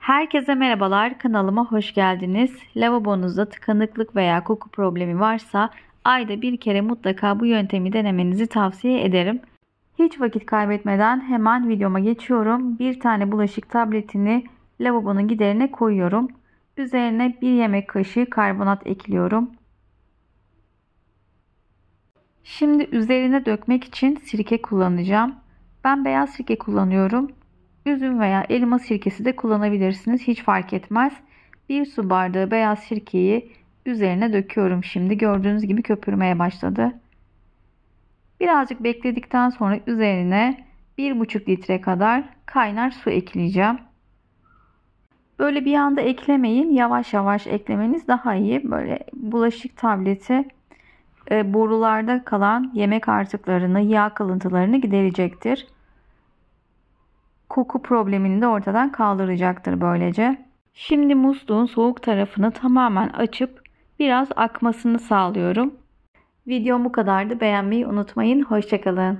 Herkese merhabalar, kanalıma hoş geldiniz. Lavabonuzda tıkanıklık veya koku problemi varsa ayda bir kere mutlaka bu yöntemi denemenizi tavsiye ederim. Hiç vakit kaybetmeden hemen videoma geçiyorum. Bir tane bulaşık tabletini lavabonun giderine koyuyorum. Üzerine 1 yemek kaşığı karbonat ekliyorum. Şimdi üzerine dökmek için sirke kullanacağım. Ben beyaz sirke kullanıyorum. Üzüm veya elma sirkesi de kullanabilirsiniz. Hiç fark etmez. 1 su bardağı beyaz sirkeyi üzerine döküyorum şimdi. Gördüğünüz gibi köpürmeye başladı. Birazcık bekledikten sonra üzerine 1,5 litre kadar kaynar su ekleyeceğim. Böyle bir anda eklemeyin. Yavaş yavaş eklemeniz daha iyi. Böyle bulaşık tableti borularda kalan yemek artıklarını, yağ kalıntılarını giderecektir. Koku problemini de ortadan kaldıracaktır böylece. Şimdi musluğun soğuk tarafını tamamen açıp biraz akmasını sağlıyorum. Videom bu kadardı. Beğenmeyi unutmayın. Hoşça kalın.